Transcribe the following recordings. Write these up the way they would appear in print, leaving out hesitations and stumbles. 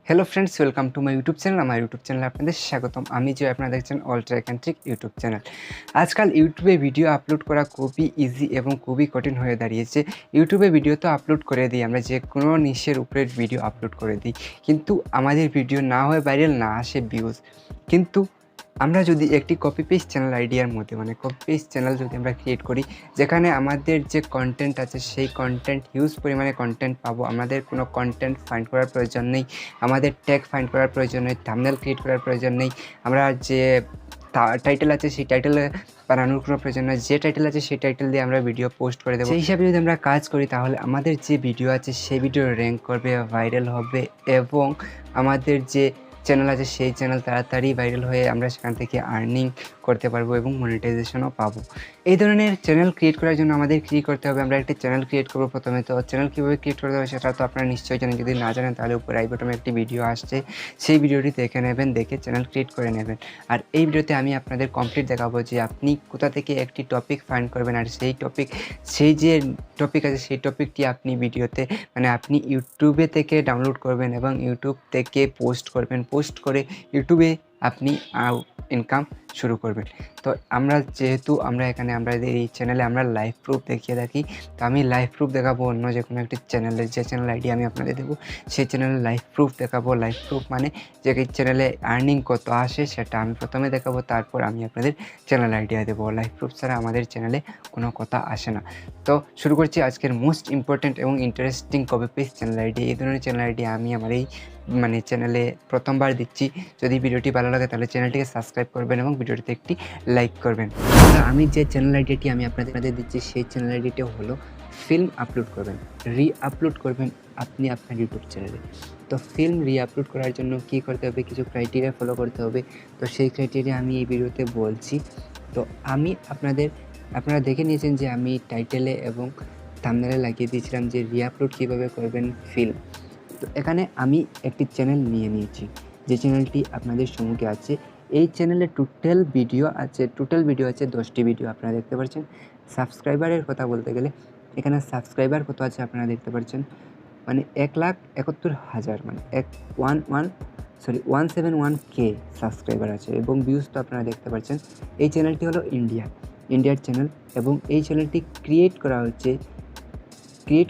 Hello friends, welcome to my YouTube channel. আমার YouTube চ্যানেলে আপনাদের স্বাগতম। আমি যে আপনারা দেখছেন all track and trick YouTube channel. আজকাল ইউটিউবে ভিডিও আপলোড করা খুবই ইজি এবং খুবই কঠিন হয়ে দাঁড়িয়েছে। ইউটিউবে ভিডিও তো আপলোড করে দিই, আমরা যে কোনো নিশের উপরে ভিডিও আপলোড করে দিই, কিন্তু আমাদের ভিডিও না হয় ভাইরাল, না আসে ভিউজ। কিন্তু আমরা যদি একটি কপি পেস্ট চ্যানেল আইডিয়ার মধ্যে কপি পেস্ট চ্যানেল যদি আমরা ক্রিয়েট করি, যেখানে আমাদের যে কন্টেন্ট আছে সেই কন্টেন্ট হিউজ পরিমাণে কন্টেন্ট পাবো, আমাদের কোনো কন্টেন্ট ফাইন্ড করার প্রয়োজন নেই, আমাদের ট্যাগ ফাইন্ড করার প্রয়োজন নেই, থাম্বনেল ক্রিয়েট করার প্রয়োজন নেই, আমরা যে টাইটেল আছে সেই টাইটেলে বানানোর কোনো প্রয়োজন নেই, যে টাইটেল আছে সেই টাইটেল দিয়ে আমরা ভিডিও পোস্ট করে দেবো। সেই হিসাবে যদি আমরা কাজ করি তাহলে আমাদের যে ভিডিও আছে সেই ভিডিও র্যাঙ্ক করবে, ভাইরাল হবে এবং আমাদের যে চ্যানেল আছে সেই চ্যানেল তাড়াতাড়ি ভাইরাল হয়ে আমরা সেখান থেকে আর্নিং করতে পারবো এবং মনিটাইজেশনও পাবো। এই ধরনের চ্যানেল ক্রিয়েট করার জন্য আমাদের কী করতে হবে, আমরা একটি চ্যানেল ক্রিয়েট করবো। প্রথমে তো চ্যানেল কীভাবে ক্রিয়েট করতে হবে সেটা তো আপনারা নিশ্চয়ই জানেন। যদি না জানেন তাহলে উপরে আই বাটনে একটি ভিডিও আসছে, সেই ভিডিওটি দেখে নেবেন, দেখে চ্যানেল ক্রিয়েট করে নেবেন। আর এই ভিডিওতে আমি আপনাদের কমপ্লিট দেখাবো যে আপনি কোথা থেকে একটি টপিক ফাইন্ড করবেন, আর সেই যে টপিক আছে সেই টপিকটি আপনি ভিডিওতে আপনি ইউটিউবে থেকে ডাউনলোড করবেন এবং ইউটিউব থেকে পোস্ট করবেন, পোস্ট করে ইউটিউবে আপনি ইনকাম শুরু করবেন। তো আমরা এখানে এই চ্যানেলে আমরা লাইভ প্রুফ দেখিয়ে থাকি। তো আমি লাইভ প্রুফ দেখাবো অন্য যে কোনো একটি চ্যানেলের, যে চ্যানেল আইডি আমি আপনাদের দেবো সেই চ্যানেলে লাইভ প্রুফ দেখাবো। লাইভ প্রুফ মানে যে চ্যানেলে আর্নিং কত আসে সেটা আমি প্রথমে দেখাবো, তারপর আমি আপনাদের চ্যানেল আইডিয়া দেবো। লাইভ প্রুফ ছাড়া আমাদের চ্যানেলে কোনো কথা আসে না। তো শুরু করছি আজকের মোস্ট ইম্পর্ট্যান্ট এবং interesting copy paste channel ID. এই ধরনের চ্যানেল আইডি আমি আমার এই চ্যানেলে প্রথমবার দিচ্ছি। যদি ভিডিওটি ভালো লাগে তাহলে চ্যানেলটিকে সাবস্ক্রাইব করবেন এবং ভিডিওটিতে একটি লাইক করবেন। আমি যে চ্যানেল আইডিটি আমি আপনাদের দিচ্ছি সেই চ্যানেল আইডিটা হলো ফিল্ম আপলোড করবেন, রি-আপলোড করবেন আপনি আপনার ইউটিউব চ্যানেলে। তো ফিল্ম রি-আপলোড করার জন্য কী করতে হবে, কিছু ক্রাইটেরিয়া ফলো করতে হবে। তো সেই ক্রাইটেরিয়া আমি এই ভিডিওতে বলছি। তো আপনারা দেখে নিয়েছেন যে আমি টাইটেলে এবং থাম্বনেলে লাগিয়ে দিয়েছিলাম যে রি-আপলোড কীভাবে করবেন ফিল্ম। তো এখানে আমি একটি চ্যানেল নিয়ে নিয়েছি, যে চ্যানেলটি আপনাদের সম্মুখে আছে। এই চ্যানেলে টোটাল ভিডিও আছে 10টি ভিডিও আপনারা দেখতে পাচ্ছেন। সাবস্ক্রাইবারের কথা বলতে গেলে এখানে সাবস্ক্রাইবার কত আছে আপনারা দেখতে পাচ্ছেন, 1,71,000 171K সাবস্ক্রাইবার আছে এবং ভিউজ তো আপনারা দেখতে পাচ্ছেন। এই চ্যানেলটি হলো ইন্ডিয়ার চ্যানেল এবং এই চ্যানেলটি ক্রিয়েট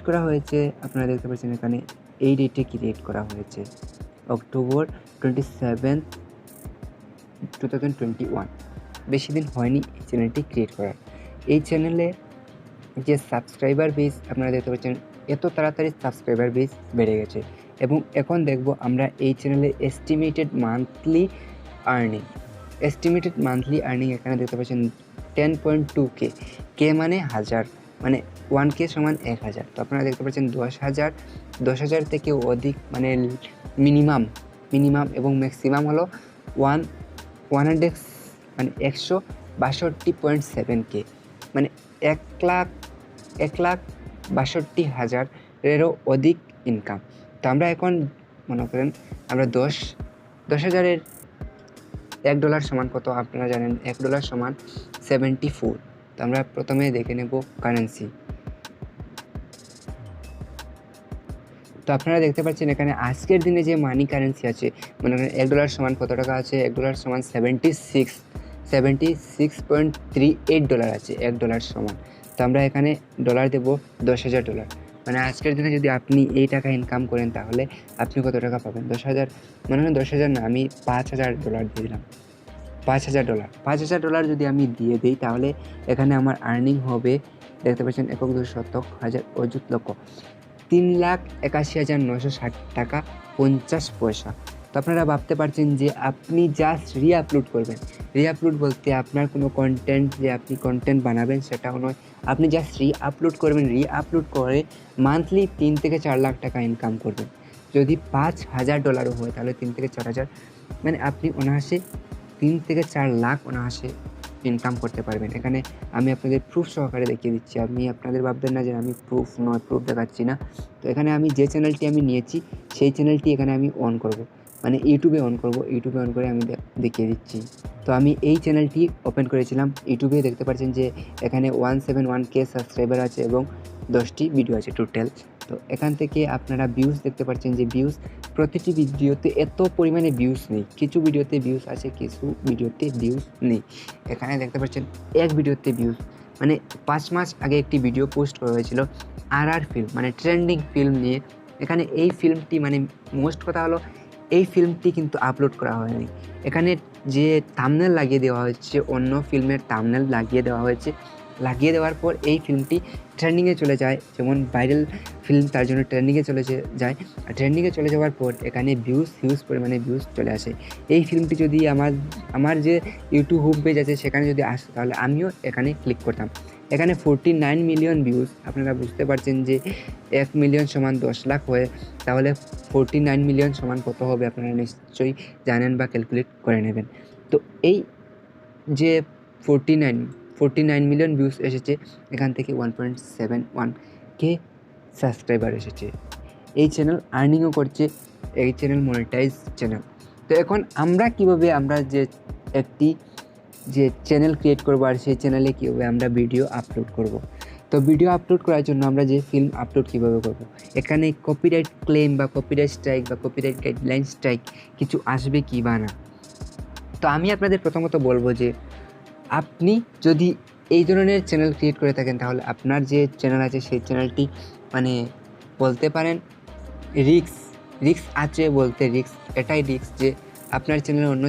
করা হয়েছে আপনারা দেখতে পাচ্ছেন এখানে এই ডেটে ক্রিয়েট করা হয়েছে, অক্টোবর 27, 2021। বেশি দিন হয়নি এই চ্যানেলটি ক্রিয়েট করার। এই চ্যানেলে যে সাবস্ক্রাইবার বেস আপনারা দেখতে পাচ্ছেন, এত তাড়াতাড়ি সাবস্ক্রাইবার বেস বেড়ে গেছে। এবং এখন দেখব আমরা এই চ্যানেলে এস্টিমেটেড মান্থলি আর্নিং এখানে দেখতে পাচ্ছেন 10.2K। কে মানে 1000, 1K সমান 1000। তো আপনারা দেখতে পাচ্ছেন 10,000 থেকে অধিক মিনিমাম এবং ম্যাক্সিমাম হলো 162.7K, 1,62,000-এরও অধিক ইনকাম। তো আমরা এখন মনে করেন আমরা 10,000-এর $1 সমান কত আপনারা জানেন, $1 সমান 74। তো আমরা প্রথমে দেখে নেব কারেন্সি। তো আপনারা দেখতে পাচ্ছেন এখানে আজকের দিনে যে মানি কারেন্সি আছে, মনে করেন $1 সমান কত টাকা আছে, $1 সমান 76.38 আছে $1 সমান। তো আমরা এখানে ডলার দেবো $10,000। আজকের দিনে যদি আপনি এই টাকা ইনকাম করেন তাহলে আপনি কত টাকা পাবেন, 10,000, মনে করেন 10,000 না, আমি $5,000 দিয়ে দিলাম। $5,000 যদি আমি দিয়ে দিই তাহলে এখানে আমার আর্নিং হবে, দেখতে পাচ্ছেন 1, 2, শতক, হাজার, অযুত, লক্ষ, 3,81,960 টাকা 50 পয়সা। তো আপনারা ভাবতে পারছেন যে আপনি জাস্ট রি-আপলোড করবেন। রি-আপলোড বলতে আপনার কোনো কন্টেন্ট যে আপনি কন্টেন্ট বানাবেন সেটাও নয়, আপনি জাস্ট রি-আপলোড করবেন। রি-আপলোড করে মান্থলি 3 থেকে 4 লাখ টাকা ইনকাম করবেন। যদি $5,000 হয় তাহলে 3 থেকে 4,000, আপনি অনায়াসে 3 থেকে 4 লাখ অনায়াসে ইনকাম করতে পারবেন। এখানে আমি আপনাদের প্রুফ সহকারে দেখিয়ে দিচ্ছি, আপনি আপনাদের ভাববেন না যে আমি প্রুফ দেখাচ্ছি না। তো এখানে আমি যে চ্যানেলটি আমি নিয়েছি সেই চ্যানেলটি এখানে আমি অন করব, ইউটিউবে অন করে আমি দেখিয়ে দিচ্ছি। তো আমি এই চ্যানেলটি ওপেন করেছিলাম ইউটিউবে, দেখতে পাচ্ছেন যে এখানে 171K সাবস্ক্রাইবার আছে এবং 10টি ভিডিও আছে টোটাল। তো এখান থেকে আপনারা ভিউজ দেখতে পাচ্ছেন যে ভিউজ প্রতিটি ভিডিওতে এত পরিমাণে ভিউজ নেই, কিছু ভিডিওতে ভিউজ আছে, কিছু ভিডিওতে ভিউজ নেই। এখানে দেখতে পাচ্ছেন এক ভিডিওতে ভিউজ, মানে 5 মাস আগে একটি ভিডিও পোস্ট করা হয়েছিল RR ফিল্ম, মানে ট্রেন্ডিং ফিল্ম নিয়ে। এখানে এই ফিল্মটি, মানে মোস্ট কথা হলো এই ফিল্মটি কিন্তু আপলোড করা হয়নি। এখানে যে থাম্বনেল লাগিয়ে দেওয়া হয়েছে অন্য ফিল্মের থাম্বনেল লাগিয়ে দেওয়া হয়েছে, লাগিয়ে দেওয়ার পর এই ফিল্মটি ট্রেন্ডিংয়ে চলে যায়, যেমন ভাইরাল ফিল্ম তার জন্য ট্রেন্ডিংয়ে চলে যায়। আর ট্রেন্ডিংয়ে চলে যাওয়ার পর এখানে হিউজ পরিমাণে ভিউজ চলে আসে। এই ফিল্মটি যদি আমার যে ইউটিউব হোম পেজ আছে সেখানে যদি আসতো তাহলে আমিও এখানে ক্লিক করতাম। এখানে 49 মিলিয়ন ভিউজ। আপনারা বুঝতে পারছেন যে 1 মিলিয়ন সমান 10 লাখ হয়ে, তাহলে 49 মিলিয়ন সমান কত হবে আপনারা নিশ্চয়ই জানেন বা ক্যালকুলেট করে নেবেন। তো এই যে 49 মিলিয়ন ভিউজ এসেছে, এখান থেকে 1.71K সাবস্ক্রাইবার এসেছে। এই চ্যানেল আর্নিংও করছে, এই চ্যানেল মনিটাইজ চ্যানেল। তো এখন আমরা কীভাবে একটি চ্যানেল ক্রিয়েট করবো আর সেই চ্যানেলে কীভাবে আমরা ভিডিও আপলোড করব। তো ভিডিও আপলোড করার জন্য আমরা যে ফিল্ম আপলোড কীভাবে করব, এখানে কপিরাইট ক্লেম বা কপিরাইট স্ট্রাইক বা কপিরাইট গাইডলাইন স্ট্রাইক কিছু আসবে কি বা না। তো আমি আপনাদের প্রথমত বলবো যে আপনি যদি এই ধরনের চ্যানেল ক্রিয়েট করে থাকেন তাহলে আপনার যে চ্যানেল আছে সেই চ্যানেলটি, মানে বলতে পারেন রিস্ক আছে, বলতে এটাই রিস্ক যে আপনার চ্যানেল অন্য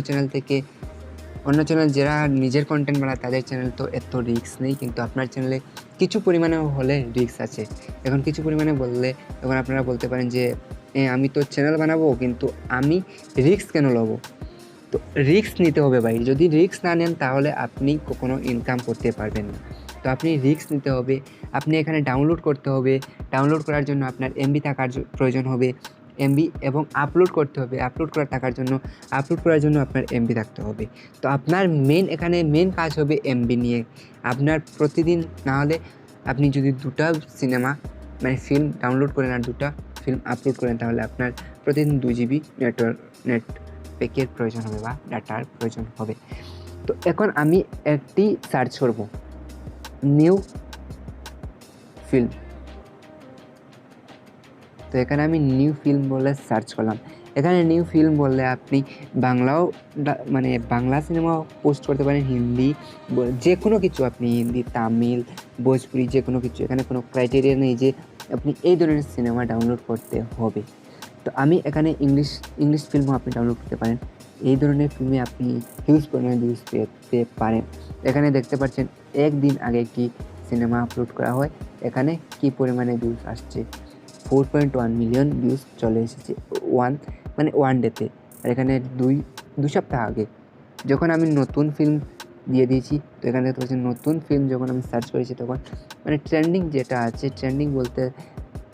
চ্যানেল যারা নিজের কন্টেন্ট বানায় তাদের চ্যানেল তো এত রিস্ক নেই, কিন্তু আপনার চ্যানেলে কিছু পরিমাণে হলে রিস্ক আছে। এখন কিছু পরিমাণে বললে এখন আপনারা বলতে পারেন যে আমি তো চ্যানেল বানাবো কিন্তু আমি রিস্ক কেন নেবো। তো রিস্ক নিতে হবে ভাই, যদি রিস্ক না নেন তাহলে আপনি কখনো ইনকাম করতে পারবেন না। তো আপনি রিস্ক নিতে হবে, আপনি এখানে ডাউনলোড করতে হবে। ডাউনলোড করার জন্য আপনার এমবি থাকার প্রয়োজন হবে, এমবি, এবং আপলোড করতে হবে। আপলোড করার জন্য আপনার এমবি থাকতে হবে। তো আপনার মেন কাজ হবে এমবি নিয়ে। আপনার প্রতিদিন না হলে আপনি যদি 2টা সিনেমা মানে ফিল্ম ডাউনলোড করেন আর 2টা ফিল্ম আপলোড করেন তাহলে আপনার প্রতিদিন 2 GB নেট প্যাকের প্রয়োজন হবে বা ডাটার প্রয়োজন হবে। তো এখন আমি একটি সার্চ করব, নিউ ফিল্ম। তো এখানে আমি নিউ ফিল্ম বলে সার্চ করলাম। এখানে নিউ ফিল্ম বললে আপনি বাংলাও, মানে বাংলা সিনেমাও পোস্ট করতে পারেন, হিন্দি, যে কোনো কিছু, আপনি হিন্দি, তামিল, ভোজপুরি, যে কোনো কিছু। এখানে কোনো ক্রাইটেরিয়া নেই যে আপনি এই ধরনের সিনেমা ডাউনলোড করতে হবে। তো আমি এখানে ইংলিশ ফিল্মও আপনি ডাউনলোড করতে পারেন। এই ধরনের ফিল্মে আপনি হিউজ পরিমাণে ভিউজ পেতে পারেন। এখানে দেখতে পাচ্ছেন একদিন আগে কি সিনেমা আপলোড করা হয়, এখানে কি পরিমাণে ভিউজ আসছে। 4.1 মিলিয়ন ভিউজ চলে এসেছে ওয়ান ডেতে। আর এখানে দুই সপ্তাহ আগে যখন আমি নতুন ফিল্ম দিয়ে দিয়েছি, তো এখানে দেখতে পাচ্ছেন নতুন ফিল্ম যখন আমি সার্চ করেছি তখন মানে ট্রেন্ডিং যেটা আছে, ট্রেন্ডিং বলতে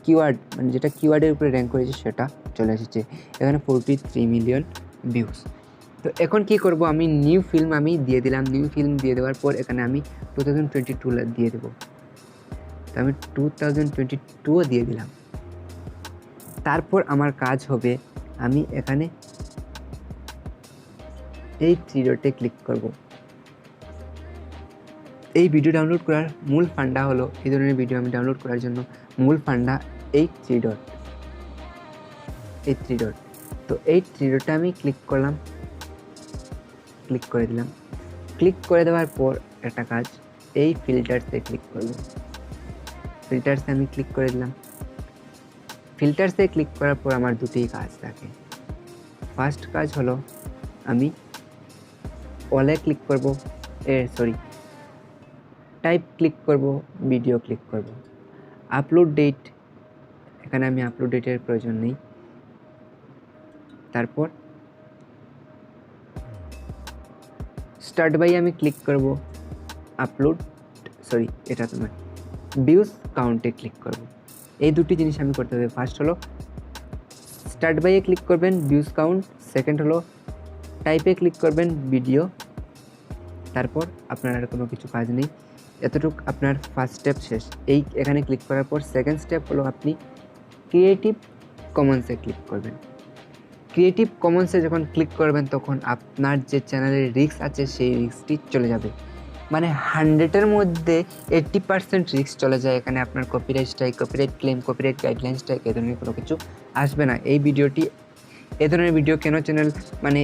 কিওয়ার্ড, মানে যেটা কিওয়ার্ডের উপরে র্যাঙ্ক করেছে সেটা চলে এসেছে। এখানে 43 মিলিয়ন ভিউজ। তো এখন কি করব, আমি নিউ ফিল্ম দিয়ে দিলাম। নিউ ফিল্ম দিয়ে দেওয়ার পর এখানে আমি 2022 দিয়ে দেবো। তো আমি 2022 দিয়ে দিলাম। তারপর আমার কাজ হবে, আমি এখানে এই 3 ডটে ক্লিক করব। এই ভিডিও ডাউনলোড করার মূল ফান্ডা হলো, এই ধরনের ভিডিও আমি ডাউনলোড করার জন্য মূল ফান্ডা এই 3 ডট। তো এই 3 ডটে আমি ক্লিক করলাম, ক্লিক করে দিলাম। ক্লিক করে দেওয়ার পর একটা কাজ, এই ফিল্টার্সে ক্লিক করব। ফিল্টার্সে আমি ক্লিক করে দিলাম। ফিল্টার্সে ক্লিক করার পর আমার দুটি কাজ থাকে। ফার্স্ট কাজ হলো আমি অলে ক্লিক করব, টাইপ ক্লিক করব, ভিডিও ক্লিক করব। আপলোড ডেট, এখানে আমি আপলোড ডেটের প্রয়োজন নেই। তারপর স্টার্ট বাই আমি ক্লিক করব, ভিউজ কাউন্টে ক্লিক করব। এই দুটি জিনিস আমি করতে হবে। ফার্স্ট হলো স্টার্ট বাইয়ে ক্লিক করবেন, ভিউজ কাউন্ট। সেকেন্ড হলো টাইপে ক্লিক করবেন, ভিডিও। তারপর আপনার আর কোনো কিছু কাজ নেই, এতটুকু আপনার ফার্স্ট স্টেপ শেষ। এখানে ক্লিক করার পর সেকেন্ড স্টেপ হলো আপনি ক্রিয়েটিভ কমন্সে ক্লিক করবেন। ক্রিয়েটিভ কমন্সে যখন ক্লিক করবেন তখন আপনার যে চ্যানেলের রিস্ক আছে সেই রিস্কটি চলে যাবে। মানে 100-এর মধ্যে 80% রিস্ক চলে যায়। এখানে আপনার copyright strike, copyright claim, copyright guideline strike এ ধরনের কোনো কিছু আসবে না। এই ভিডিওটি এ ধরনের ভিডিও কেন চ্যানেল মানে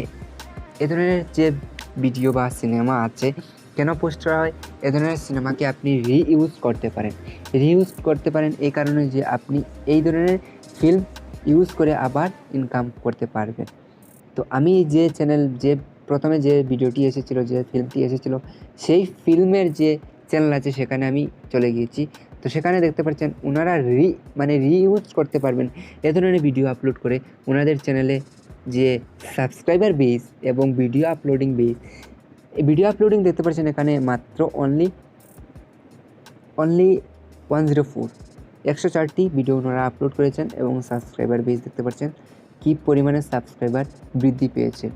এ ধরনের যে ভিডিও বা সিনেমা আছে কেন পোস্ট করা হয়, এ ধরনের সিনেমাকে আপনি রিইউজ করতে পারেন এই কারণে যে আপনি এই ধরনের ফিল্ম ইউজ করে আবার ইনকাম করতে পারবেন। তো আমি যে চ্যানেল যে প্রথমে যে ভিডিওটি এসেছিলো, যে ফিল্মটি এসেছিলো, সেই ফিল্মের যে চ্যানেল আছে সেখানে আমি চলে গিয়েছি। তো সেখানে দেখতে পাচ্ছেন ওনারা রিইউজ করতে পারবেন এ ধরনের ভিডিও আপলোড করে। ওনাদের চ্যানেলে যে সাবস্ক্রাইবার বেস এবং ভিডিও আপলোডিং বেস, এই ভিডিও আপলোডিং দেখতে পাচ্ছেন এখানে মাত্র অনলি 104টি ভিডিও ওনারা আপলোড করেছেন এবং সাবস্ক্রাইবার বেস দেখতে পাচ্ছেন কী পরিমাণে সাবস্ক্রাইবার বৃদ্ধি পেয়েছে।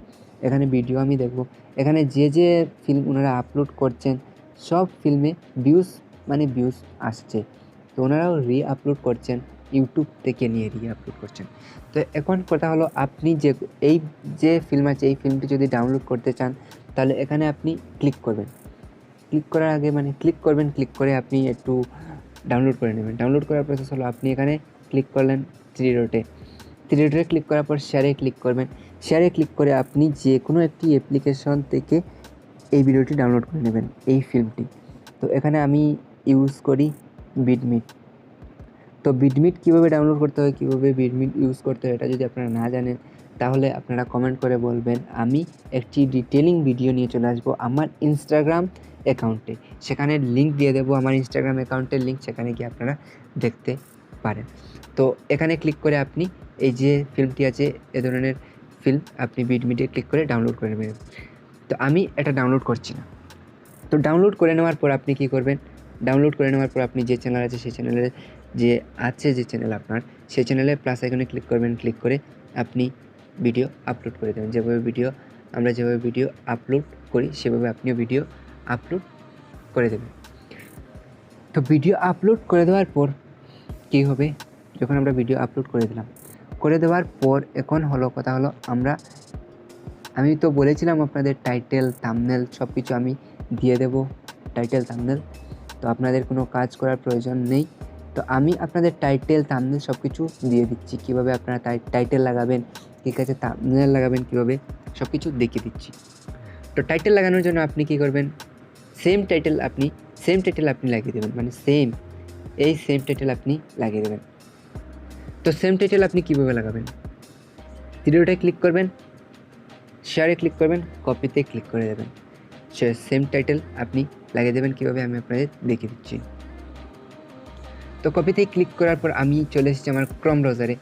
এখানে ভিডিও আমি দেখব, এখানে যে ফিল্ম ওনারা আপলোড করছেন সব ফিল্মে ভিউজ আসছে। তো ওনারাও আপলোড করছেন, ইউটিউব থেকে নিয়ে আপলোড করছেন। তো এখন কথা হলো, আপনি যে ফিল্ম আছে এই ফিল্মটি যদি ডাউনলোড করতে চান তাহলে এখানে আপনি ক্লিক করবেন। ক্লিক করার আগে ক্লিক করে আপনি একটু ডাউনলোড করে নেবেন। ডাউনলোড করার প্রসেস হলো, আপনি এখানে ক্লিক করলেন থ্রি ডটে ক্লিক করার পর শেয়ারে ক্লিক করবেন। শেয়ারে ক্লিক করে আপনি যে কোনো একটি অ্যাপ্লিকেশন থেকে এই ভিডিওটি ডাউনলোড করে নেবেন, এই ফিল্মটি। তো এখানে আমি ইউজ করি বিটমিট। তো বিটমিট কীভাবে ডাউনলোড করতে হয়, কীভাবে বিটমিট ইউজ করতে হয়, এটা যদি আপনারা না জানেন তাহলে আপনারা কমেন্ট করে বলবেন। আমি একটি ডিটেলিং ভিডিও নিয়ে চলে আসবো আমার ইনস্টাগ্রাম অ্যাকাউন্টে, সেখানে লিঙ্ক দিয়ে দেবো, আমার ইনস্টাগ্রাম অ্যাকাউন্টের লিঙ্ক, সেখানে গিয়ে আপনারা দেখতে পারেন। তো এখানে ক্লিক করে আপনি এই যে ফিল্মটি আছে এ ধরনের ফিল্ম আপনি বিটমিটে ক্লিক করে ডাউনলোড করে নেবেন। তো আমি এটা ডাউনলোড করছি না। তো ডাউনলোড করে নেওয়ার পর আপনি কী করবেন, ডাউনলোড করে নেওয়ার পর আপনি যে চ্যানেল আছে সেই চ্যানেলের যে চ্যানেল আপনার, সেই চ্যানেলে প্লাস আইকনে ক্লিক করবেন। ক্লিক করে আপনি ভিডিও আপলোড করে দেবেন। আমরা যেভাবে ভিডিও আপলোড করি সেভাবে আপনিও ভিডিও আপলোড করে দেবেন। তো ভিডিও আপলোড করে দেওয়ার পর কী হবে, যখন আমরা ভিডিও আপলোড করে দেওয়ার পর এখন কথা হলো আমি তো বলেছিলাম আপনাদের টাইটেল থাম্বনেল সব কিছু আমি দিয়ে দেব, টাইটেল থাম্বনেল। তো আপনাদের কোনো কাজ করার প্রয়োজন নেই। তো আমি আপনাদের টাইটেল থাম্বনেল সব কিছু দিয়ে দিচ্ছি, কীভাবে আপনারা টাইটেল লাগাবেন, কী কাছে থাম্বনেল লাগাবেন, কীভাবে সব কিছু দেখিয়ে দিচ্ছি। তো টাইটেল লাগানোর জন্য আপনি কী করবেন, সেম টাইটেল আপনি লাগিয়ে দেবেন, সেম টাইটেল আপনি লাগিয়ে দেবেন। তো সেম টাইটেল আপনি কীভাবে লাগাবেন, ভিডিওটায় ক্লিক করবেন, শেয়ারে ক্লিক করবেন, কপিতে ক্লিক করে দেবেন, সেম টাইটেল আপনি লাগিয়ে দেবেন। কীভাবে আমি আপনাদের দেখিয়ে দিচ্ছি। তো কপিতে ক্লিক করার পর আমি চলে এসেছি আমার ক্রোম ব্রাউজারে।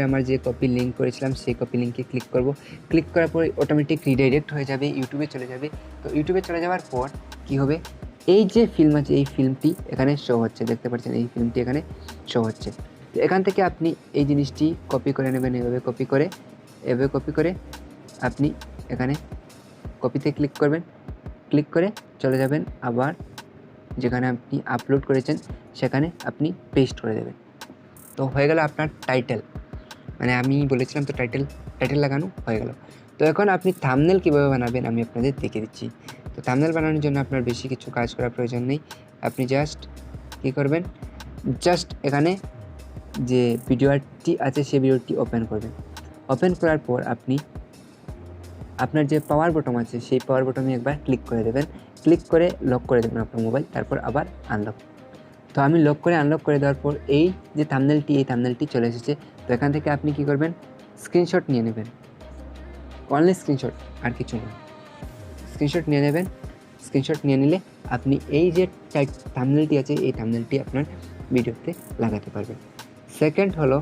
আমার যে কপি লিঙ্ক করেছিলাম সেই কপি লিঙ্কে ক্লিক করব। ক্লিক করার পর অটোমেটিক রিডাইরেক্ট হয়ে যাবে, ইউটিউবে চলে যাবে। তো ইউটিউবে চলে যাওয়ার পর কী হবে, এই যে ফিল্ম আছে এই ফিল্মটি এখানে শো হচ্ছে, দেখতে পাচ্ছেন এই ফিল্মটি এখানে শো হচ্ছে। তো এখান থেকে আপনি এই জিনিসটি কপি করে নেবেন, এভাবে কপি করে আপনি এখানে কপিতে ক্লিক করবেন। ক্লিক করে চলে যাবেন আবার যেখানে আপনি আপলোড করেছেন সেখানে আপনি পেস্ট করে দেবেন। তো হয়ে গেল আপনার টাইটেল, আমি বলেছিলাম তো টাইটেল লাগানো হয়ে গেল। তো এখন আপনি থাম্বনেল কীভাবে বানাবেন আমি আপনাদের দেখিয়ে দিচ্ছি। তো থাম্বনেল বানানোর জন্য আপনার বেশি কিছু কাজ করার প্রয়োজন নেই। আপনি জাস্ট কী করবেন, জাস্ট এখানে যে ভিডিওটি আছে সেই ভিডিওটি ওপেন করবেন। ওপেন করার পর আপনি আপনার যে পাওয়ার বটন আছে সেই পাওয়ার বটনে একবার ক্লিক করে দেবেন। ক্লিক করে লক করে দেবেন আপনার মোবাইল, তারপর আবার আনলক। তো আমি লক করে দেওয়ার পর এই যে থাম্বনেলটি চলে এসেছে। তো এখান থেকে আপনি কী করবেন, স্ক্রিনশট নিয়ে নেবেন, অনলি স্ক্রিনশট, আর কিছু নয়। স্ক্রিনশট নিয়ে নেবেন। স্ক্রিনশট নিয়ে নিলে আপনি এই যে থাম্বনেলটি আছে এই থাম্বনেলটি আপনার ভিডিওতে লাগাতে পারবেন। সেকেন্ড হলো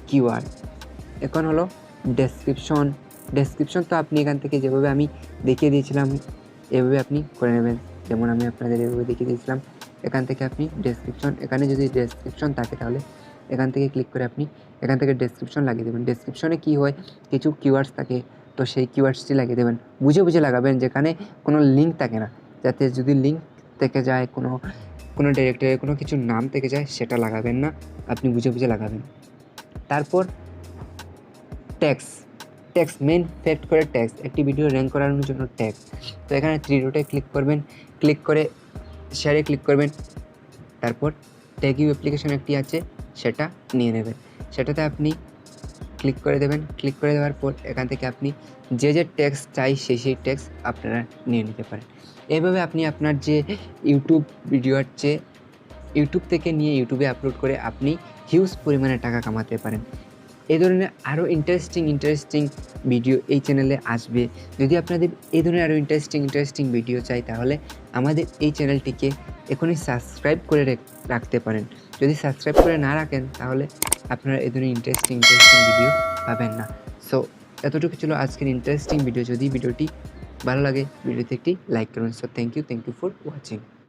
কিওয়ার্ড, এখন হলো ডেসক্রিপশন। তো আপনি এখান থেকে যেভাবে আমি দেখিয়ে দিয়েছিলাম এভাবে আপনি করে নেবেন। যেমন আমি আপনাদের এভাবে দেখিয়ে দিয়েছিলাম, এখান থেকে আপনি ডেসক্রিপশন, এখানে যদি ডেসক্রিপশন থাকে তাহলে এখান থেকে ক্লিক করে আপনি এখান থেকে ডেসক্রিপশন লাগিয়ে দেবেন। ডেসক্রিপশনে কী হয়, কিছু কিওয়ার্ডস থাকে, তো সেই কিওয়ার্ডসটি লাগিয়ে দেবেন। বুঝে লাগাবেন, যেখানে কোনো লিঙ্ক থাকে না, যাতে যদি লিঙ্ক থেকে যায় কোনো ডিরেক্টরের কোনো কিছু নাম থেকে যায় সেটা লাগাবেন না, আপনি বুঝে লাগাবেন। তারপর ট্যাক্স, মেন ফ্যাক্ট করে ট্যাক্স, একটি ভিডিও র্যাঙ্ক করানোর জন্য ট্যাক্স। তো এখানে 3 ডটে ক্লিক করবেন, ক্লিক করে শেয়ারে ক্লিক করবেন, তারপর ট্যাগ ইউ অ্যাপ্লিকেশন একটি আছে সেটা নিয়ে নেবেন, সেটাতে আপনি ক্লিক করে দেবেন। ক্লিক করে দেওয়ার পর এখান থেকে আপনি যে ট্যাক্স চাই সেই ট্যাক্স আপনারা নিয়ে নিতে পারেন। এইভাবে আপনি আপনার যে ইউটিউব ভিডিও আছে ইউটিউব থেকে নিয়ে ইউটিউবে আপলোড করে আপনি হিউজ পরিমাণে টাকা কামাতে পারেন। এই ধরনের আরও ইন্টারেস্টিং ভিডিও এই চ্যানেলে আসবে। যদি আপনাদের এই ধরনের আরও ইন্টারেস্টিং ভিডিও চাই তাহলে আমাদের এই চ্যানেলটিকে এখনই সাবস্ক্রাইব করে রাখতে পারেন। যদি সাবস্ক্রাইব করে না রাখেন তাহলে আপনারা এই ধরনের ইন্টারেস্টিং ভিডিও পাবেন না। সো এতটুকু ছিল আজকের ইন্টারেস্টিং ভিডিও। যদি ভিডিওটি ভালো লাগে ভিডিওতে একটি লাইক করুন। So thank you for watching.